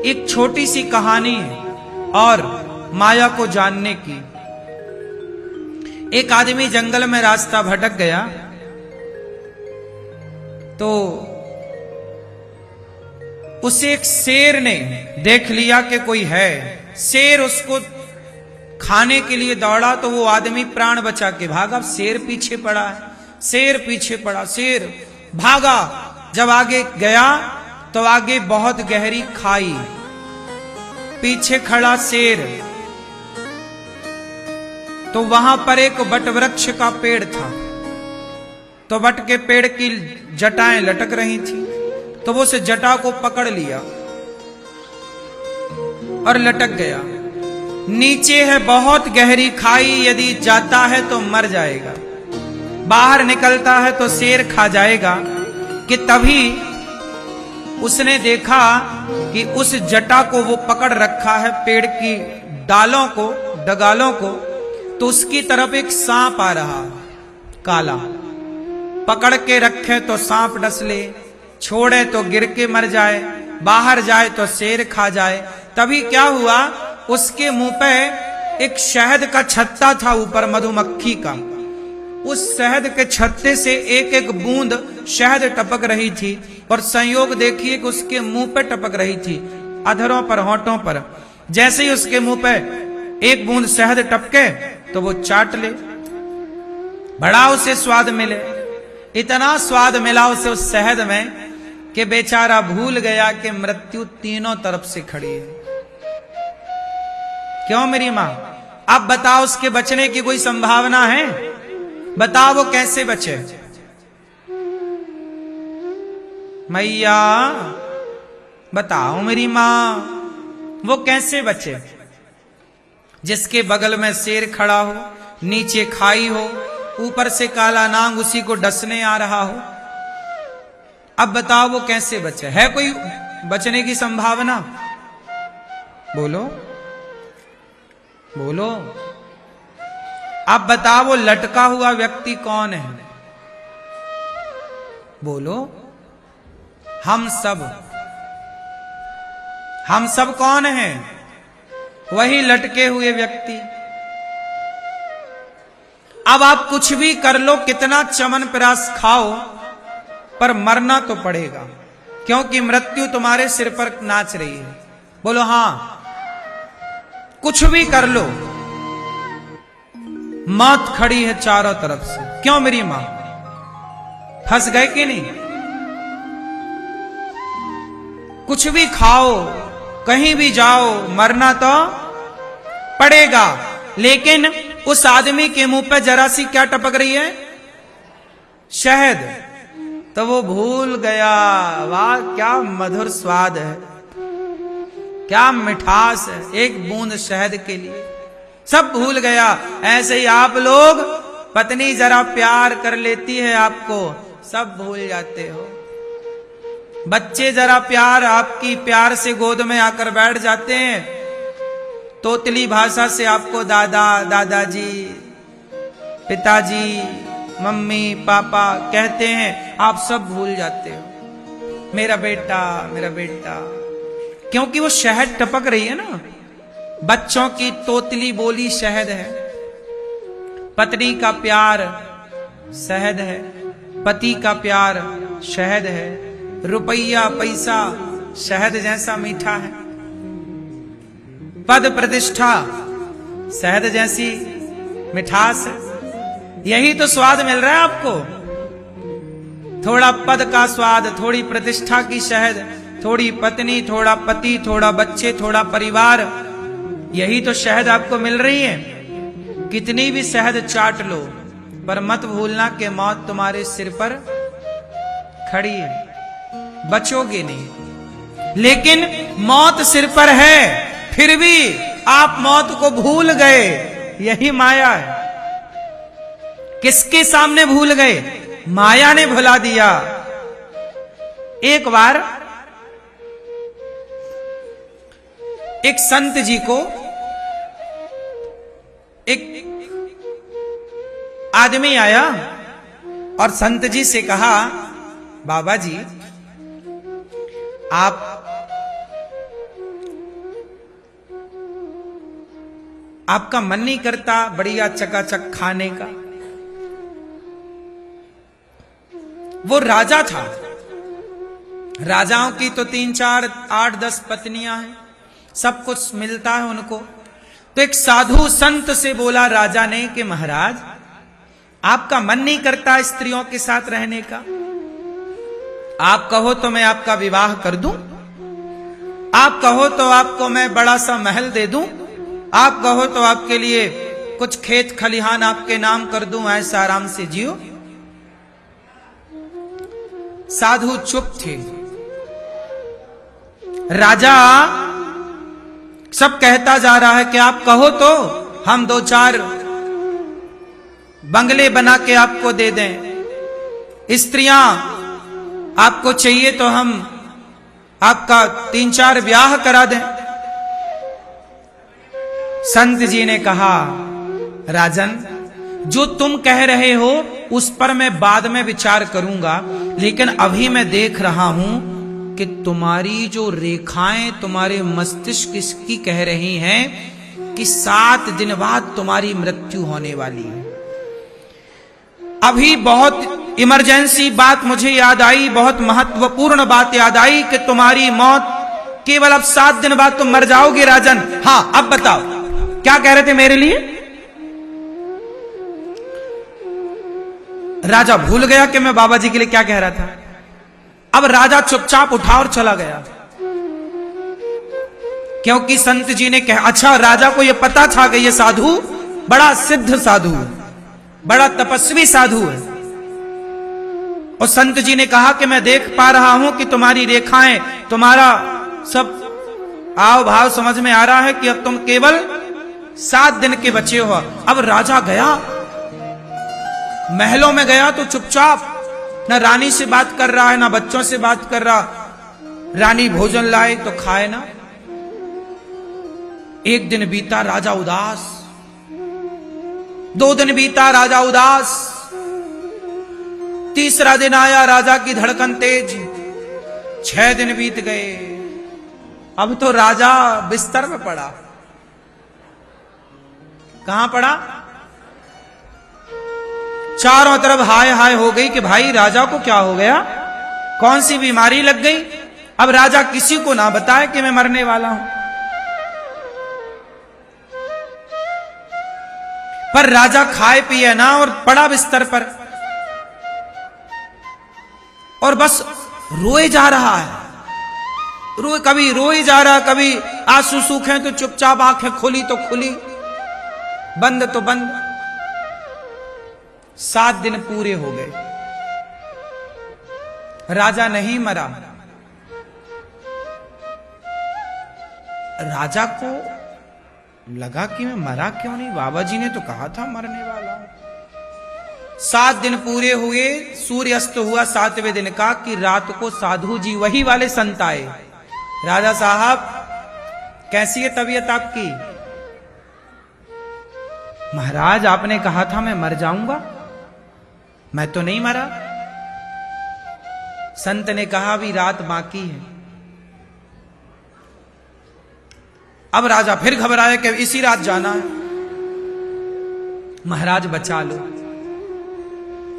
एक छोटी सी कहानी है और माया को जानने की। एक आदमी जंगल में रास्ता भटक गया तो उसे एक शेर ने देख लिया कि कोई है। शेर उसको खाने के लिए दौड़ा तो वो आदमी प्राण बचा के भागा। शेर पीछे पड़ा है, शेर पीछे पड़ा, शेर भागा। जब आगे गया तो आगे बहुत गहरी खाई, पीछे खड़ा शेर। तो वहां पर एक बट वृक्ष का पेड़ था, तो बट के पेड़ की जटाएं लटक रही थी, तो वो उस जटा को पकड़ लिया और लटक गया। नीचे है बहुत गहरी खाई, यदि जाता है तो मर जाएगा, बाहर निकलता है तो शेर खा जाएगा। कि तभी उसने देखा कि उस जटा को वो पकड़ रखा है, पेड़ की डालों को, डगालों को, तो उसकी तरफ एक सांप आ रहा काला। पकड़ के रखे तो सांप डस ले, छोड़े तो गिर के मर जाए, बाहर जाए तो शेर खा जाए। तभी क्या हुआ, उसके मुंह पे एक शहद का छत्ता था ऊपर, मधुमक्खी का। उस शहद के छत्ते से एक एक बूंद शहद टपक रही थी और संयोग देखिए कि उसके मुंह पे टपक रही थी, अधरों पर, होठों पर। जैसे ही उसके मुंह पे एक बूंद शहद टपके तो वो चाट ले, बड़ा उसे स्वाद मिले। इतना स्वाद मिला उसे उस शहद में कि बेचारा भूल गया कि मृत्यु तीनों तरफ से खड़ी है। क्यों मेरी मां, अब बताओ उसके बचने की कोई संभावना है? बताओ वो कैसे बचे? मैया बताओ मेरी मां, वो कैसे बचे? जिसके बगल में शेर खड़ा हो, नीचे खाई हो, ऊपर से काला नाग उसी को डसने आ रहा हो। अब बताओ वो कैसे बचे? है कोई बचने की संभावना? बोलो बोलो। अब बताओ वो लटका हुआ व्यक्ति कौन है? बोलो। हम सब कौन हैं? वही लटके हुए व्यक्ति। अब आप कुछ भी कर लो, कितना च्यवनप्राश खाओ, पर मरना तो पड़ेगा, क्योंकि मृत्यु तुम्हारे सिर पर नाच रही है। बोलो हां। कुछ भी कर लो, मौत खड़ी है चारों तरफ से। क्यों मेरी मां, फंस गए कि नहीं? कुछ भी खाओ, कहीं भी जाओ, मरना तो पड़ेगा। लेकिन उस आदमी के मुंह पे जरा सी क्या टपक रही है? शहद। तो वो भूल गया, वाह क्या मधुर स्वाद है, क्या मिठास है एक बूंद शहद के लिए। सब भूल गया। ऐसे ही आप लोग, पत्नी जरा प्यार कर लेती है आपको, सब भूल जाते हो। बच्चे जरा प्यार, आपकी प्यार से गोद में आकर बैठ जाते हैं, तोतली भाषा से आपको दादा, दादाजी, पिताजी, मम्मी, पापा कहते हैं, आप सब भूल जाते हो। मेरा बेटा, मेरा बेटा, क्योंकि वो शहद टपक रही है ना। बच्चों की तोतली बोली शहद है, पत्नी का प्यार शहद है, पति का प्यार शहद है, रुपया पैसा शहद जैसा मीठा है, पद प्रतिष्ठा शहद जैसी मिठास है। यही तो स्वाद मिल रहा है आपको। थोड़ा पद का स्वाद, थोड़ी प्रतिष्ठा की शहद, थोड़ी पत्नी, थोड़ा पति, थोड़ा बच्चे, थोड़ा परिवार, यही तो शहद आपको मिल रही है। कितनी भी शहद चाट लो, पर मत भूलना कि मौत तुम्हारे सिर पर खड़ी है, बचोगे नहीं। लेकिन मौत सिर पर है, फिर भी आप मौत को भूल गए, यही माया है। किसके सामने भूल गए? माया ने भुला दिया। एक बार एक संत जी को एक आदमी आया और संत जी से कहा, बाबा जी आप आपका मन नहीं करता बढ़िया चकाचक खाने का? वो राजा था, राजाओं की तो 3 4 8 10 पत्नियां हैं, सब कुछ मिलता है उनको। तो एक साधु संत से बोला राजा ने कि महाराज, आपका मन नहीं करता स्त्रियों के साथ रहने का? आप कहो तो मैं आपका विवाह कर दूं, आप कहो तो आपको मैं बड़ा सा महल दे दूं, आप कहो तो आपके लिए कुछ खेत खलिहान आपके नाम कर दूं, ऐसा आराम से जियो। साधु चुप थे। राजा सब कहता जा रहा है कि आप कहो तो हम 2 4 बंगले बना के आपको दे दें, स्त्रियां आपको चाहिए तो हम आपका 3 4 ब्याह करा दें। संत जी ने कहा, राजन, जो तुम कह रहे हो उस पर मैं बाद में विचार करूंगा, लेकिन अभी मैं देख रहा हूं कि तुम्हारी जो रेखाएं तुम्हारे मस्तिष्क की कह रही हैं कि 7 दिन बाद तुम्हारी मृत्यु होने वाली है। अभी बहुत इमरजेंसी बात मुझे याद आई, बहुत महत्वपूर्ण बात याद आई कि तुम्हारी मौत केवल अब 7 दिन बाद तुम मर जाओगे राजन। हां, अब बताओ क्या कह रहे थे मेरे लिए? राजा भूल गया कि मैं बाबा जी के लिए क्या कह रहा था। अब राजा चुपचाप उठा और चला गया, क्योंकि संत जी ने कहा, अच्छा, राजा को यह पता था कि यह साधु बड़ा सिद्ध साधु है, बड़ा तपस्वी साधु है। और संत जी ने कहा कि मैं देख पा रहा हूं कि तुम्हारी रेखाएं, तुम्हारा सब आव भाव समझ में आ रहा है कि अब तुम केवल 7 दिन के बचे हो। अब राजा गया, महलों में गया तो चुपचाप, न रानी से बात कर रहा है, न बच्चों से बात कर रहा। रानी भोजन लाए तो खाए ना। एक दिन बीता, राजा उदास। 2 दिन बीता, राजा उदास। तीसरा दिन आया, राजा की धड़कन तेज। 6 दिन बीत गए। अब तो राजा बिस्तर में पड़ा। कहां पड़ा? चारों तरफ हाय हाय हो गई कि भाई राजा को क्या हो गया, कौन सी बीमारी लग गई। अब राजा किसी को ना बताए कि मैं मरने वाला हूं। पर राजा खाए पिए ना और पड़ा बिस्तर पर और बस रोए जा रहा है। कभी रोए जा रहा, कभी आंसू सूखे तो चुपचाप, आंखें खुली तो खुली, बंद तो बंद। 7 दिन पूरे हो गए, राजा नहीं मरा। राजा को लगा कि मैं मरा क्यों नहीं, बाबा जी ने तो कहा था मरने वाला हूं। 7 दिन पूरे हुए, सूर्य अस्त हुआ 7वें दिन का कि रात को साधु जी, वही वाले संत आए। राजा साहब, कैसी है तबीयत आपकी? महाराज, आपने कहा था मैं मर जाऊंगा, मैं तो नहीं मरा। संत ने कहा अभी रात बाकी है। अब राजा फिर घबराया कि इसी रात जाना है। महाराज बचा लो।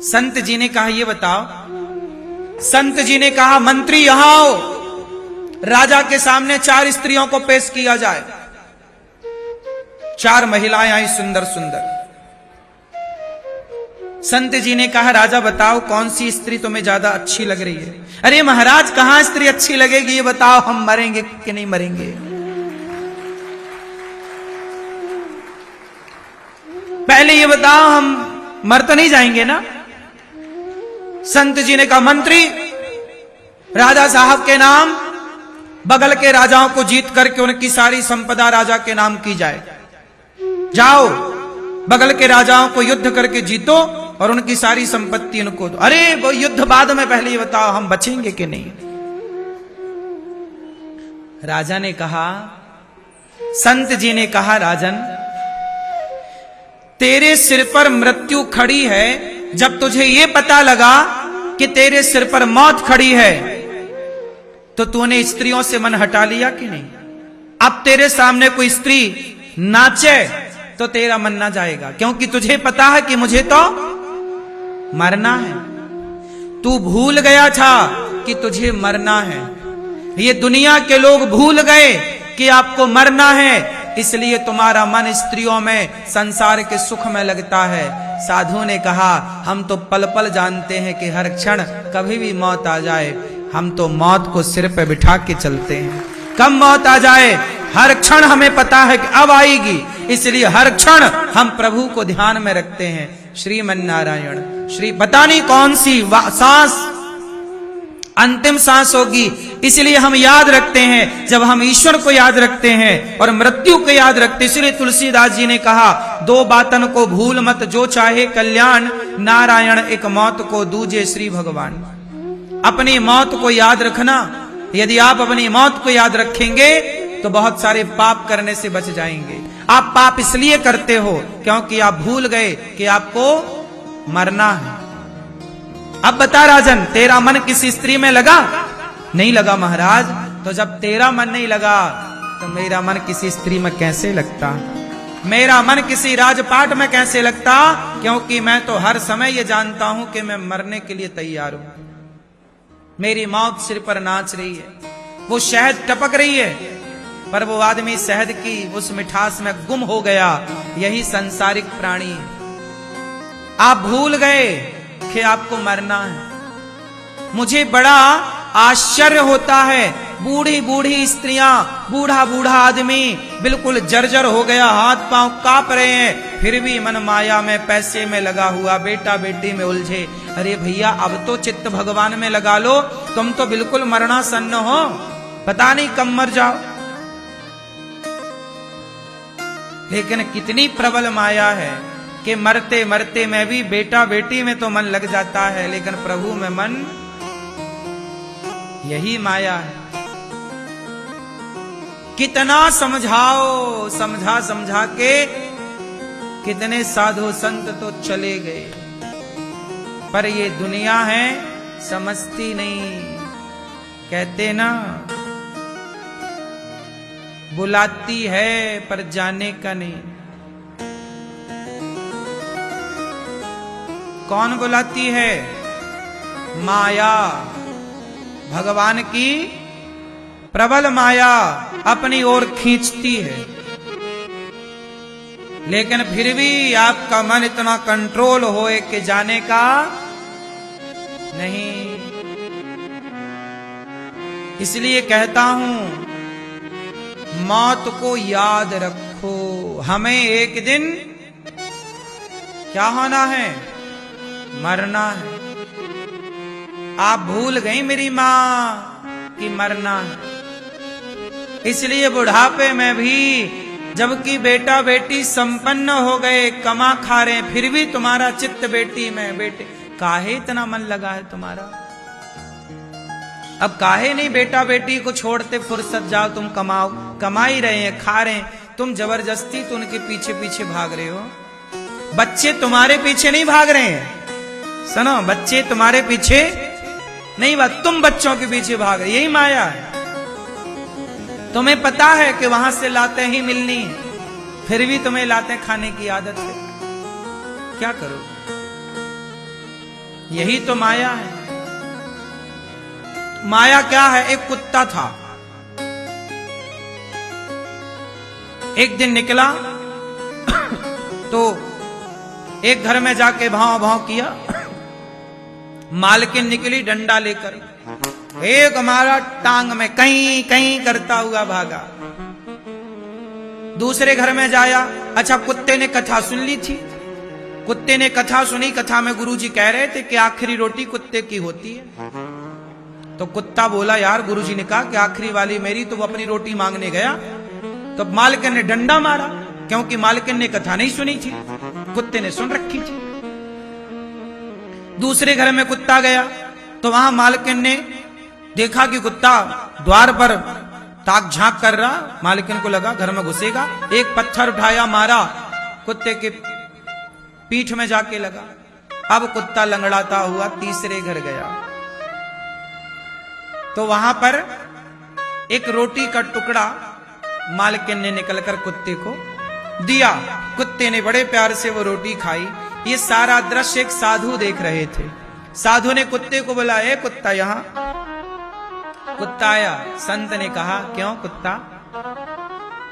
संत जी ने कहा ये बताओ। संत जी ने कहा मंत्री यहां आओ, राजा के सामने 4 स्त्रियों को पेश किया जाए। 4 महिलाएं आई, सुंदर सुंदर। संत जी ने कहा राजा बताओ कौन सी स्त्री तुम्हें ज्यादा अच्छी लग रही है? अरे महाराज, कहां स्त्री अच्छी लगेगी, ये बताओ, हम मरेंगे कि नहीं मरेंगे? पहले ये बताओ, हम मर तो नहीं जाएंगे ना? संत जी ने कहा मंत्री, राजा साहब के नाम बगल के राजाओं को जीत करके उनकी सारी संपदा राजा के नाम की जाए। जाओ, बगल के राजाओं को युद्ध करके जीतो और उनकी सारी संपत्ति उनको दो। अरे वो युद्ध बाद में, पहले ये बताओ हम बचेंगे कि नहीं? राजा ने कहा, संत जी ने कहा राजन, तेरे सिर पर मृत्यु खड़ी है। जब तुझे ये पता लगा कि तेरे सिर पर मौत खड़ी है तो तूने स्त्रियों से मन हटा लिया कि नहीं? अब तेरे सामने कोई स्त्री नाचे तो तेरा मन ना जाएगा, क्योंकि तुझे पता है कि मुझे तो मरना है। तू भूल गया था कि तुझे मरना है। ये दुनिया के लोग भूल गए कि आपको मरना है, इसलिए तुम्हारा मन स्त्रियों में, संसार के सुख में लगता है। साधु ने कहा, हम तो पल पल जानते हैं कि हर क्षण कभी भी मौत आ जाए। हम तो मौत को सिर पे बिठा के चलते हैं। कब मौत आ जाए, हर क्षण हमें पता है कि अब आएगी, इसलिए हर क्षण हम प्रभु को ध्यान में रखते हैं। श्रीमन नारायण, श्री पता नहीं कौन सी सांस अंतिम सांस होगी, इसलिए हम याद रखते हैं। जब हम ईश्वर को याद रखते हैं और मृत्यु को याद रखते, इसलिए तुलसीदास जी ने कहा, दो बातन को भूल मत, जो चाहे कल्याण, नारायण एक मौत को दूजे श्री भगवान। अपनी मौत को याद रखना। यदि आप अपनी मौत को याद रखेंगे तो बहुत सारे पाप करने से बच जाएंगे। आप पाप इसलिए करते हो क्योंकि आप भूल गए कि आपको मरना है। अब बता राजन, तेरा मन किसी स्त्री में लगा? नहीं लगा महाराज। तो जब तेरा मन नहीं लगा तो मेरा मन किसी स्त्री में कैसे लगता? मेरा मन किसी राजपाट में कैसे लगता? क्योंकि मैं तो हर समय ये जानता हूं कि मैं मरने के लिए तैयार हूं। मेरी मौत सिर पर नाच रही है, वो शहद टपक रही है, पर वो आदमी शहद की उस मिठास में गुम हो गया। यही संसारिक प्राणी है। आप भूल गए कि आपको मरना है। मुझे बड़ा आश्चर्य होता है, बूढ़ी बूढ़ी स्त्रियां, बूढ़ा बूढ़ा आदमी बिल्कुल जर्जर हो गया, हाथ पांव कांप रहे हैं, फिर भी मन माया में, पैसे में लगा हुआ, बेटा बेटी में उलझे। अरे भैया, अब तो चित्त भगवान में लगा लो, तुम तो बिल्कुल मरणासन्न हो, पता नहीं कब मर जाओ। लेकिन कितनी प्रबल माया है कि मरते मरते में भी बेटा बेटी में तो मन लग जाता है, लेकिन प्रभु में मन, यही माया है। कितना समझाओ, समझा समझा के कितने साधु संत तो चले गए, पर ये दुनिया है समझती नहीं। कहते ना, बुलाती है पर जाने का नहीं। कौन बुलाती है? माया, भगवान की प्रबल माया अपनी ओर खींचती है। लेकिन फिर भी आपका मन इतना कंट्रोल होए कि जाने का नहीं। इसलिए कहता हूं, मौत को याद रखो। हमें एक दिन क्या होना है? मरना है। आप भूल गई मेरी मां कि मरना है, इसलिए बुढ़ापे में भी, जबकि बेटा बेटी संपन्न हो गए, कमा खा रहे, फिर भी तुम्हारा चित्त बेटी में, बेटे काहे इतना मन लगा है तुम्हारा? अब काहे नहीं बेटा बेटी को छोड़ते फुर्सत जाओ, तुम कमाओ, कमा ही रहे हैं, खा रहे हैं, तुम जबरदस्ती तो उनके पीछे पीछे भाग रहे हो। बच्चे तुम्हारे पीछे नहीं भाग रहे हैं, सुनो, बच्चे तुम्हारे पीछे नहीं भाग, तुम बच्चों के पीछे भाग रहे। यही माया है। तुम्हें पता है कि वहां से लाते ही मिलनी है, फिर भी तुम्हें लाते खाने की आदत है। क्या करो? यही तो माया है। माया क्या है? एक कुत्ता था, एक दिन निकला तो एक घर में जाके भाव भाव किया। मालकिन निकली डंडा लेकर, एक हमारा टांग में कहीं कहीं करता हुआ भागा। दूसरे घर में जाया, अच्छा कुत्ते ने कथा सुन ली थी, कुत्ते ने कथा सुनी। कथा में गुरुजी कह रहे थे कि आखिरी रोटी कुत्ते की होती है। तो कुत्ता बोला, यार गुरुजी ने कहा कि आखिरी वाली मेरी, तो वो अपनी रोटी मांगने गया। तो मालकिन ने डंडा मारा, क्योंकि मालकिन ने कथा नहीं सुनी थी, कुत्ते ने सुन रखी थी। दूसरे घर में कुत्ता गया तो वहां मालकिन ने देखा कि कुत्ता द्वार पर ताक झांक कर रहा। मालकिन को लगा घर में घुसेगा, एक पत्थर उठाया, मारा, कुत्ते के पीठ में जाके लगा। अब कुत्ता लंगड़ाता हुआ तीसरे घर गया तो वहां पर एक रोटी का टुकड़ा मालकिन ने निकलकर कुत्ते को दिया। कुत्ते ने बड़े प्यार से वो रोटी खाई। ये सारा दृश्य एक साधु देख रहे थे। साधु ने कुत्ते को बोला, ए कुत्ता यहां। कुत्ता आया। संत ने कहा, क्यों कुत्ता,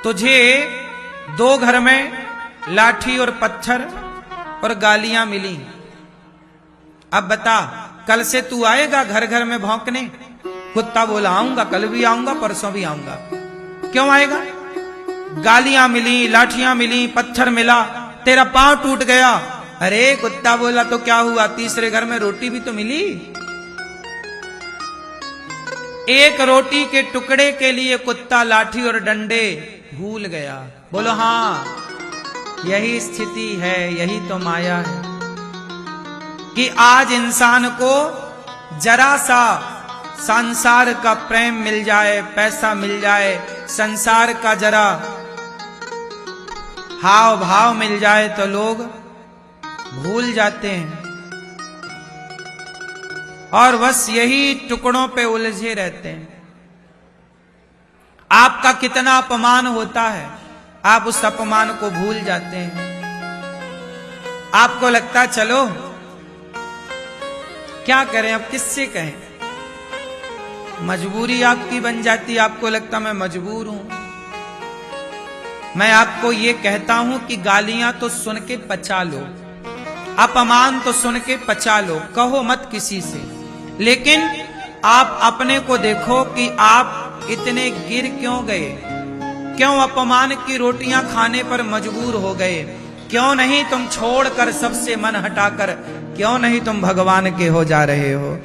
तुझे 2 घर में लाठी और पत्थर और गालियां मिली, अब बता कल से तू आएगा घर घर में भौंकने? कुत्ता बोला, आऊंगा, कल भी आऊंगा, परसों भी आऊंगा। क्यों आएगा? गालियां मिली, लाठियां मिली, पत्थर मिला, तेरा पांव टूट गया। अरे कुत्ता बोला, तो क्या हुआ, तीसरे घर में रोटी भी तो मिली। एक रोटी के टुकड़े के लिए कुत्ता लाठी और डंडे भूल गया। बोलो हाँ, यही स्थिति है, यही तो माया है कि आज इंसान को जरा सा संसार का प्रेम मिल जाए, पैसा मिल जाए, संसार का जरा हाव भाव मिल जाए तो लोग भूल जाते हैं और बस यही टुकड़ों पे उलझे रहते हैं। आपका कितना अपमान होता है, आप उस अपमान को भूल जाते हैं। आपको लगता चलो क्या करें, अब किससे कहें, मजबूरी आपकी बन जाती, आपको लगता मैं मजबूर हूं। मैं आपको ये कहता हूं कि गालियां तो सुन के पचा लो, अपमान तो सुन के पचा लो, कहो मत किसी से, लेकिन आप अपने को देखो कि आप इतने गिर क्यों गए, क्यों अपमान की रोटियां खाने पर मजबूर हो गए, क्यों नहीं तुम छोड़कर सबसे मन हटाकर, क्यों नहीं तुम भगवान के हो जा रहे हो।